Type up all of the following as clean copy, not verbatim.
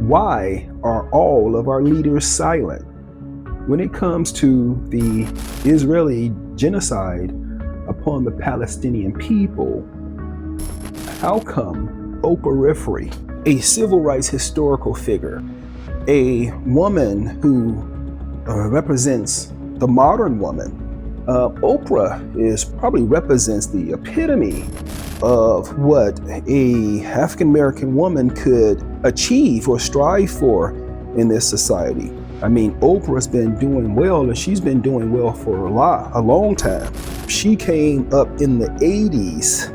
Why are all of our leaders silent? When it comes to the Israeli genocide upon the Palestinian people, how come Oprah Winfrey, a civil rights historical figure, a woman who represents the modern woman, Oprah probably represents the epitome of what a African American woman could achieve or strive for in this society. I mean, Oprah's been doing well, and she's been doing well for a long time. She came up in the 80s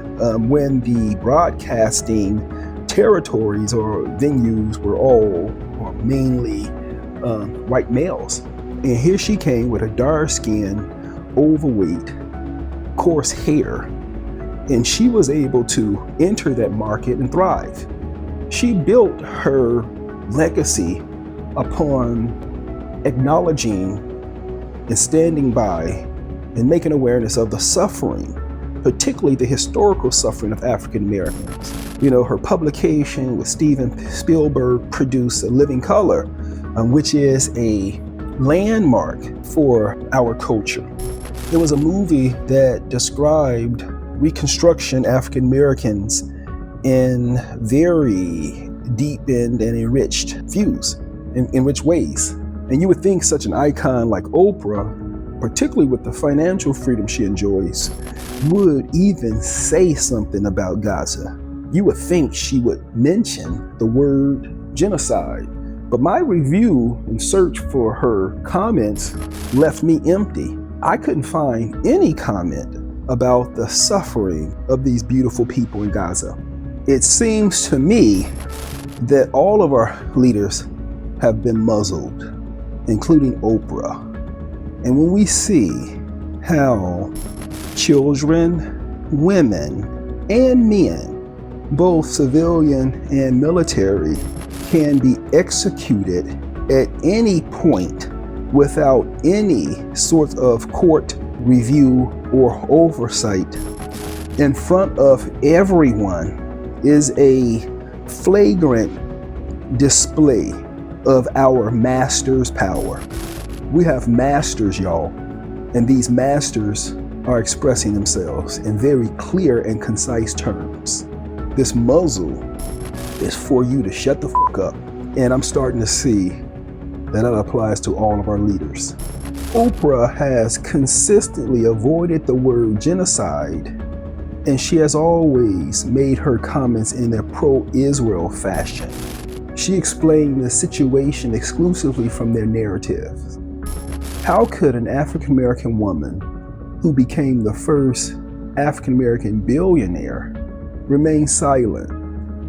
when the broadcasting territories or venues were mainly white males. And here she came with a dark skin, overweight, coarse hair, and she was able to enter that market and thrive. She built her legacy upon acknowledging and standing by and making awareness of the suffering, particularly the historical suffering of African Americans. You know, her publication with Steven Spielberg produced A Living Color, which is a landmark for our culture. It was a movie that described Reconstruction African Americans in very deepened and enriched views, in enriched ways. And you would think such an icon like Oprah, particularly with the financial freedom she enjoys, would even say something about Gaza. You would think she would mention the word genocide. But my review and search for her comments left me empty. I couldn't find any comment about the suffering of these beautiful people in Gaza. It seems to me that all of our leaders have been muzzled, including Oprah. And when we see how children, women, and men, both civilian and military, can be executed at any point without any sort of court review or oversight in front of everyone is a flagrant display of our master's power. We have masters, y'all, and these masters are expressing themselves in very clear and concise terms. This muzzle is for you to shut the fuck up. And I'm starting to see that applies to all of our leaders. Oprah has consistently avoided the word genocide, and she has always made her comments in a pro-Israel fashion. She explained the situation exclusively from their narrative. How could an African American woman who became the first African American billionaire remain silent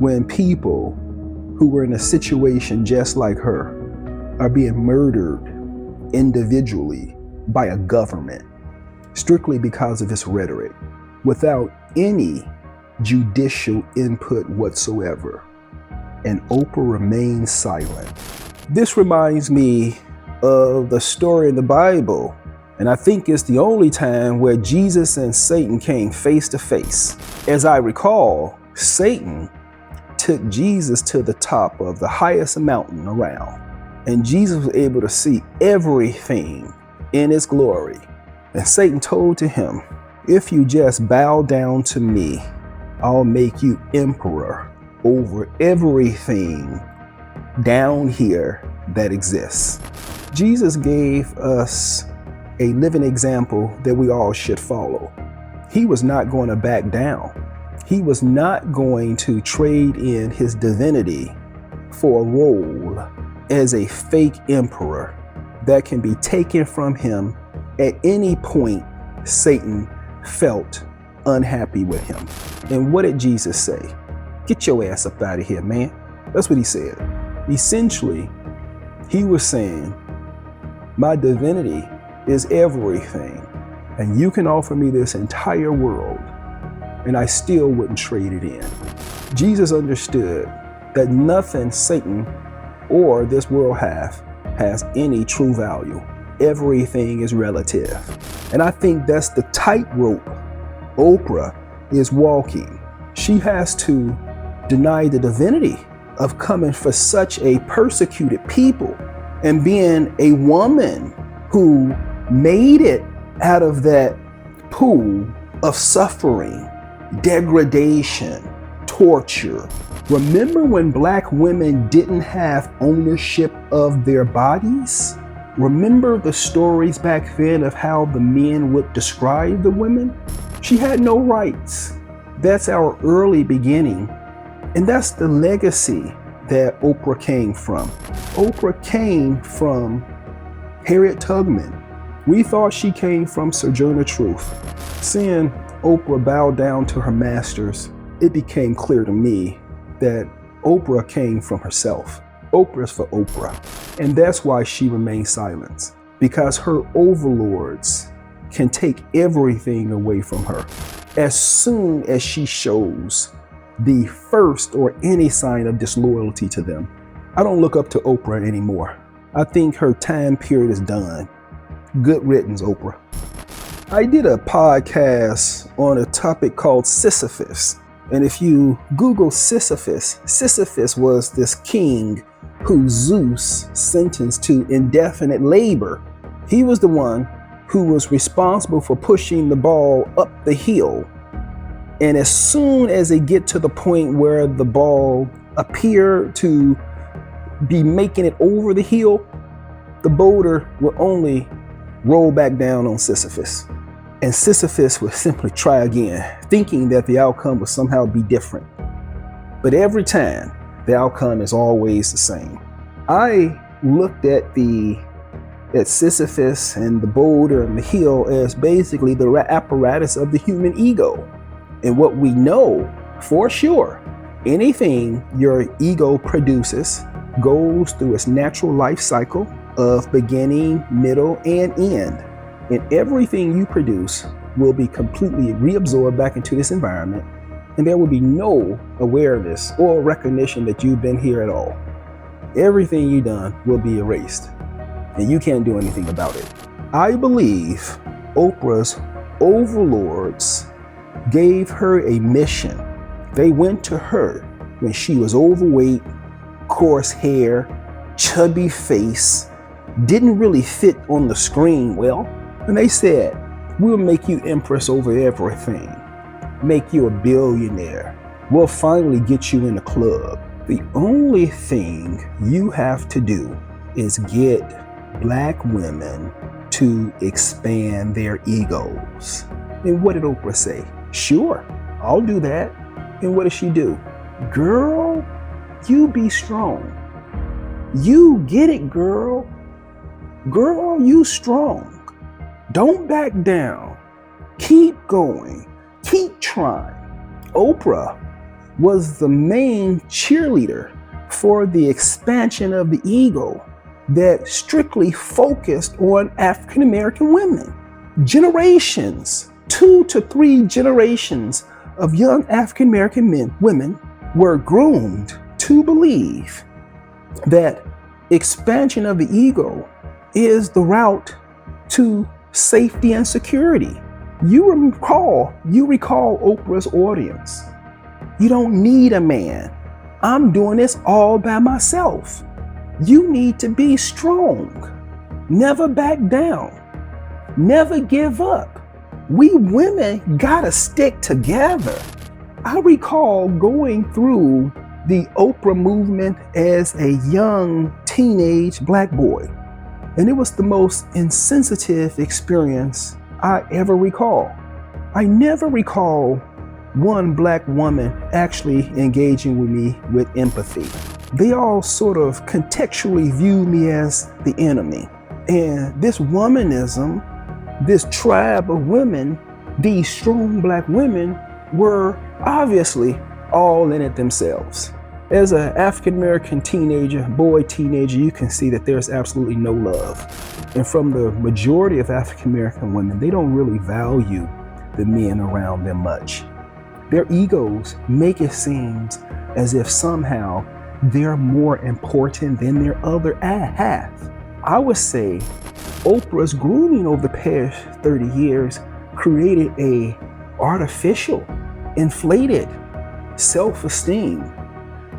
when people who were in a situation just like her are being murdered individually by a government strictly because of its rhetoric without any judicial input whatsoever? And Oprah remains silent. This reminds me of the story in the Bible, and I think it's the only time where Jesus and Satan came face to face. As I recall, Satan took Jesus to the top of the highest mountain around, and Jesus was able to see everything in its glory. And Satan told to him, if you just bow down to me, I'll make you emperor over everything down here that exists. Jesus gave us a living example that we all should follow. He was not going to back down. He was not going to trade in his divinity for a role as a fake emperor that can be taken from him at any point Satan felt unhappy with him. And what did Jesus say? Get your ass up out of here, man. That's what he said. Essentially, he was saying, my divinity is everything, and you can offer me this entire world, and I still wouldn't trade it in. Jesus understood that nothing Satan or this world has any true value. Everything is relative. And I think that's the tightrope Oprah is walking. She has to deny the divinity of coming for such a persecuted people and being a woman who made it out of that pool of suffering, degradation, torture. Remember when Black women didn't have ownership of their bodies? Remember the stories back then of how the men would describe the women? She had no rights. That's our early beginning. And that's the legacy that Oprah came from. Oprah came from Harriet Tubman. We thought she came from Sojourner Truth. Seeing Oprah bow down to her masters, it became clear to me that Oprah came from herself. Oprah's for Oprah. And that's why she remains silent, because her overlords can take everything away from her as soon as she shows the first or any sign of disloyalty to them. I don't look up to Oprah anymore. I think her time period is done. Good riddance, Oprah. I did a podcast on a topic called Sisyphus. And if you Google Sisyphus, Sisyphus was this king who Zeus sentenced to indefinite labor. He was the one who was responsible for pushing the ball up the hill. And as soon as they get to the point where the ball appeared to be making it over the hill, the boulder will only roll back down on Sisyphus. And Sisyphus would simply try again, thinking that the outcome would somehow be different. But every time, the outcome is always the same. I looked at Sisyphus and the boulder and the hill as basically the apparatus of the human ego. And what we know for sure, anything your ego produces goes through its natural life cycle of beginning, middle, and end. And everything you produce will be completely reabsorbed back into this environment, and there will be no awareness or recognition that you've been here at all. Everything you've done will be erased, and you can't do anything about it. I believe Oprah's overlords gave her a mission. They went to her when she was overweight, coarse hair, chubby face, didn't really fit on the screen well. And they said, we'll make you empress over everything, make you a billionaire. We'll finally get you in the club. The only thing you have to do is get Black women to expand their egos. And what did Oprah say? Sure, I'll do that. And what did she do? Girl, you be strong. You get it, girl. Girl, you strong. Don't back down. Keep going. Keep trying. Oprah was the main cheerleader for the expansion of the ego that strictly focused on African American women. Generations, 2 to 3 generations of young African American women were groomed to believe that expansion of the ego is the route to safety and security. You recall Oprah's audience. You don't need a man. I'm doing this all by myself. You need to be strong. Never back down. Never give up. We women gotta stick together. I recall going through the Oprah movement as a young teenage Black boy. And it was the most insensitive experience I ever recall. I never recall one Black woman actually engaging with me with empathy. They all sort of contextually viewed me as the enemy. And this womanism, this tribe of women, these strong Black women were obviously all in it themselves. As an African-American teenager, you can see that there's absolutely no love. And from the majority of African-American women, they don't really value the men around them much. Their egos make it seem as if somehow they're more important than their other half. I would say Oprah's grooming over the past 30 years created a artificial, inflated self-esteem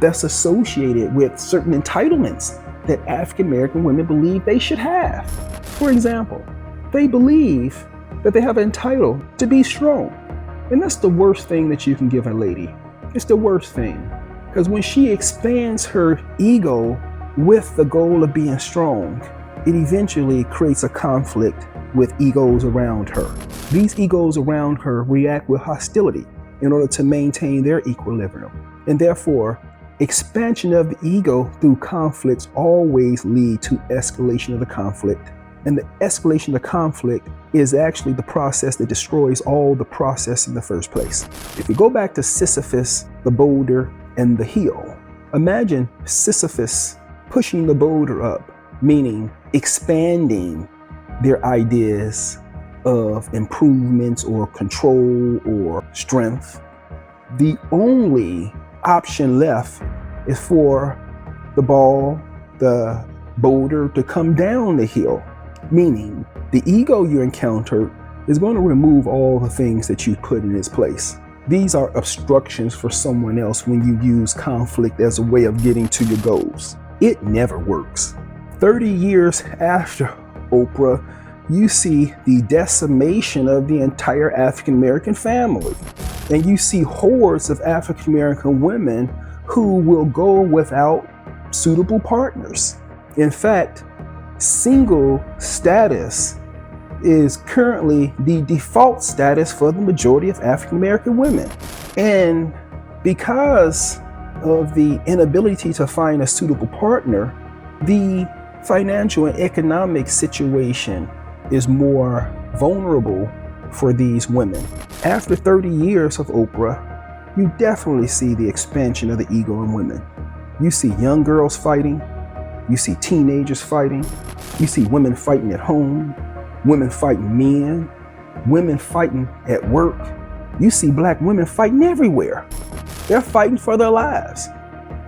that's associated with certain entitlements that African American women believe they should have. For example, they believe that they have entitled to be strong. And that's the worst thing that you can give a lady. It's the worst thing. Because when she expands her ego with the goal of being strong, it eventually creates a conflict with egos around her. These egos around her react with hostility in order to maintain their equilibrium. And therefore, expansion of the ego through conflicts always lead to escalation of the conflict. And the escalation of the conflict is actually the process that destroys all the process in the first place. If we go back to Sisyphus, the boulder, and the hill, imagine Sisyphus pushing the boulder up, meaning expanding their ideas of improvements or control or strength. The only option left is for the ball, the boulder, to come down the hill, meaning the ego you encountered is going to remove all the things that you put in its place. These are obstructions for someone else when you use conflict as a way of getting to your goals. It never works. 30 years after Oprah, you see the decimation of the entire African American family. And you see hordes of African American women who will go without suitable partners. In fact, single status is currently the default status for the majority of African American women. And because of the inability to find a suitable partner, the financial and economic situation is more vulnerable for these women. After 30 years of Oprah, you definitely see the expansion of the ego in women. You see young girls fighting, you see teenagers fighting, you see women fighting at home, women fighting men, women fighting at work. You see black women fighting everywhere. They're fighting for their lives,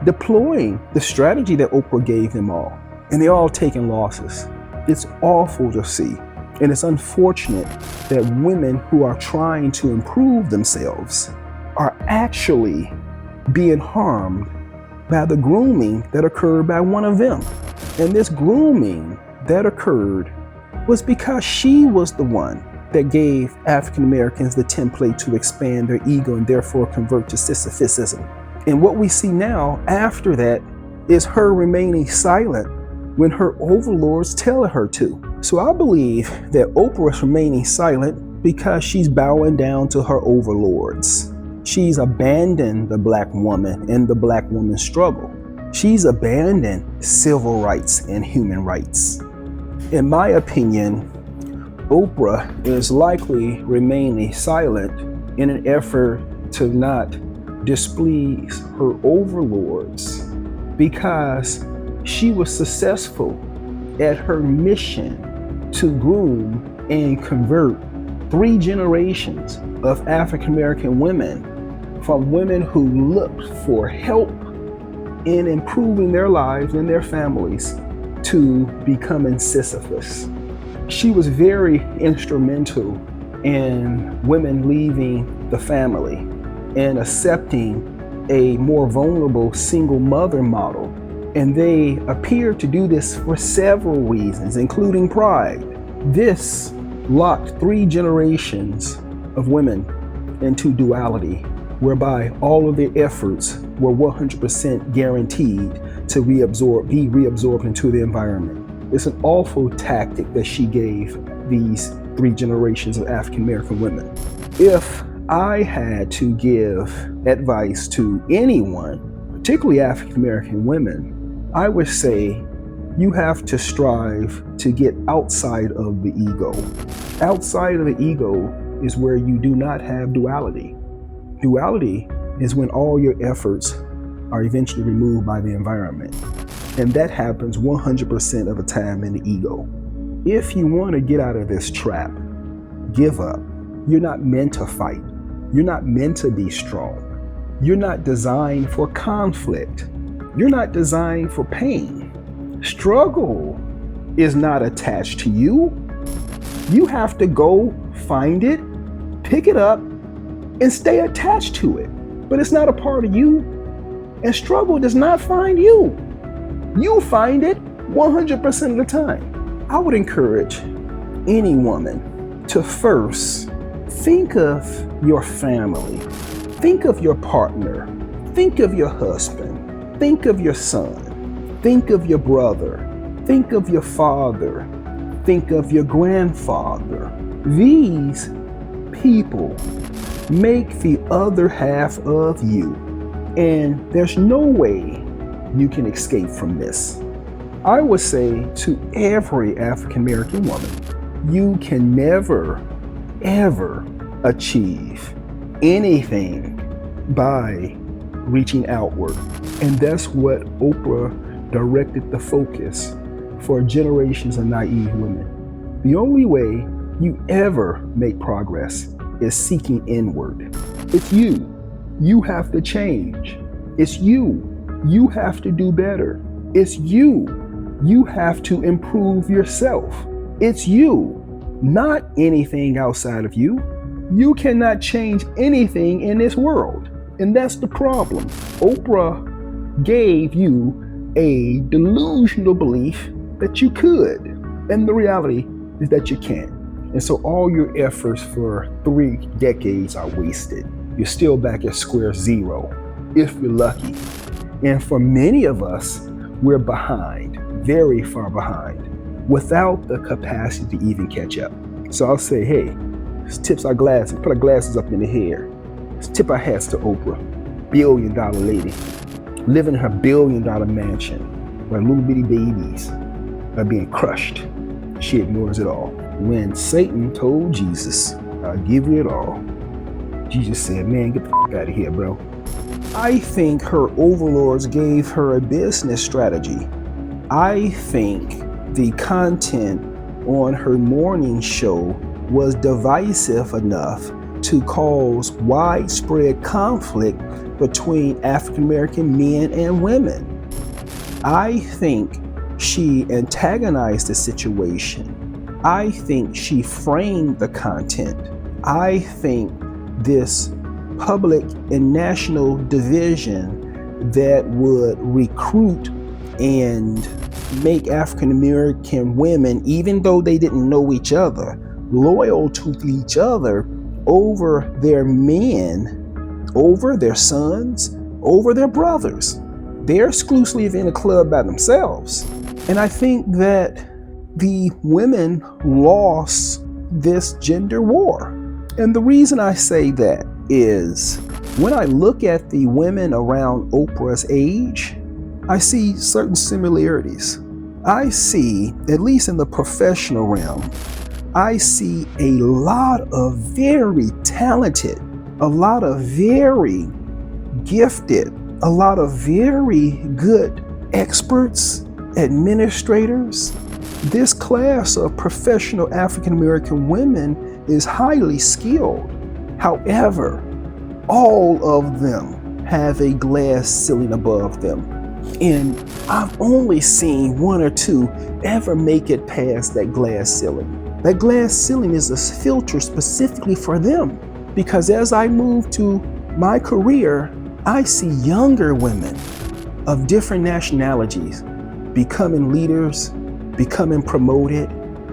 deploying the strategy that Oprah gave them all. And they're all taking losses. It's awful to see. And it's unfortunate that women who are trying to improve themselves are actually being harmed by the grooming that occurred by one of them. And this grooming that occurred was because she was the one that gave African Americans the template to expand their ego and therefore convert to Sisyphisism. And what we see now after that is her remaining silent when her overlords tell her to. So I believe that Oprah is remaining silent because she's bowing down to her overlords. She's abandoned the black woman and the black woman's struggle. She's abandoned civil rights and human rights. In my opinion, Oprah is likely remaining silent in an effort to not displease her overlords because she was successful at her mission to groom and convert 3 generations of African American women from women who looked for help in improving their lives and their families to becoming Sisyphus. She was very instrumental in women leaving the family and accepting a more vulnerable single mother model. And they appear to do this for several reasons, including pride. This locked 3 generations of women into duality, whereby all of their efforts were 100% guaranteed to be reabsorbed into the environment. It's an awful tactic that she gave these 3 generations of African American women. If I had to give advice to anyone, particularly African American women, I would say you have to strive to get outside of the ego. Outside of the ego is where you do not have duality. Duality is when all your efforts are eventually removed by the environment. And that happens 100% of the time in the ego. If you want to get out of this trap, give up. You're not meant to fight. You're not meant to be strong. You're not designed for conflict. You're not designed for pain. Struggle is not attached to you. You have to go find it, pick it up, and stay attached to it. But it's not a part of you. And struggle does not find you. You find it 100% of the time. I would encourage any woman to first think of your family. Think of your partner. Think of your husband. Think of your son. Think of your brother. Think of your father. Think of your grandfather. These people make the other half of you. And there's no way you can escape from this. I would say to every African American woman, you can never, ever achieve anything by reaching outward. And that's what Oprah directed the focus for generations of naive women. The only way you ever make progress is seeking inward. It's you. You have to change. It's you. You have to do better. It's you. You have to improve yourself. It's you, not anything outside of you. You cannot change anything in this world. And that's the problem. Oprah gave you a delusional belief that you could. And the reality is that you can't. And so all your efforts for 3 decades are wasted. You're still back at square zero, if you're lucky. And for many of us, we're behind, very far behind, without the capacity to even catch up. So I'll say, hey, let's tip our glasses, put our glasses up in the air. Let's tip our hats to Oprah, billion-dollar lady, living in her billion-dollar mansion, where little bitty babies are being crushed. She ignores it all. When Satan told Jesus, I'll give you it all, Jesus said, man, get the f*** out of here, bro. I think her overlords gave her a business strategy. I think the content on her morning show was divisive enough to cause widespread conflict between African American men and women. I think she antagonized the situation. I think she framed the content. I think this public and national division that would recruit and make African American women, even though they didn't know each other, loyal to each other over their men, over their sons, over their brothers. They're exclusively in a club by themselves. And I think that the women lost this gender war. And the reason I say that is when I look at the women around Oprah's age, I see certain similarities. I see, at least in the professional realm, I see a lot of very talented, a lot of very gifted, a lot of very good experts, administrators. This class of professional African American women is highly skilled. However, all of them have a glass ceiling above them. And I've only seen 1 or 2 ever make it past that glass ceiling. That glass ceiling is a filter specifically for them. Because as I move to my career, I see younger women of different nationalities becoming leaders, becoming promoted,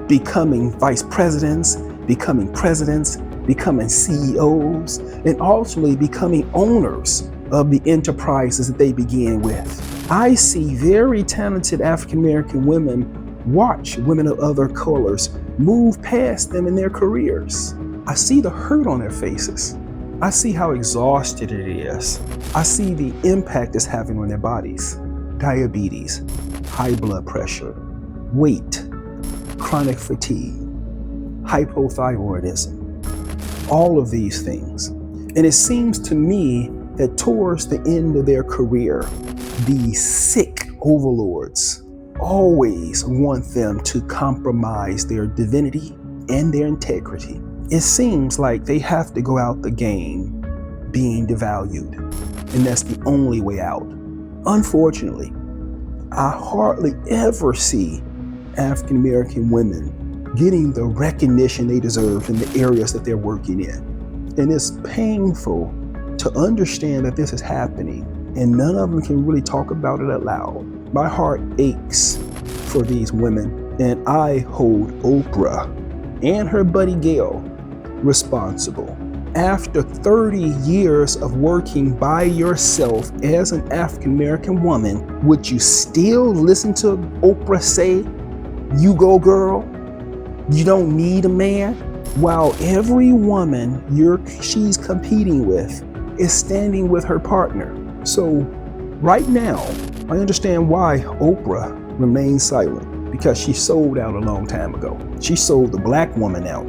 becoming vice presidents, becoming presidents, becoming CEOs, and ultimately becoming owners of the enterprises that they began with. I see very talented African American women watch women of other colors move past them in their careers. I see the hurt on their faces. I see how exhausted it is. I see the impact it's having on their bodies. Diabetes, high blood pressure, weight, chronic fatigue, hypothyroidism, all of these things. And it seems to me that towards the end of their career, these sick overlords always want them to compromise their divinity and their integrity. It seems like they have to go out the game being devalued, and that's the only way out. Unfortunately, I hardly ever see African American women getting the recognition they deserve in the areas that they're working in. And it's painful to understand that this is happening and none of them can really talk about it aloud. My heart aches for these women, and I hold Oprah and her buddy Gail responsible. After 30 years of working by yourself as an African American woman, would you still listen to Oprah say, "You go, girl, you don't need a man"? While every woman she's competing with is standing with her partner. So right now, I understand why Oprah remains silent, because she sold out a long time ago. She sold the black woman out.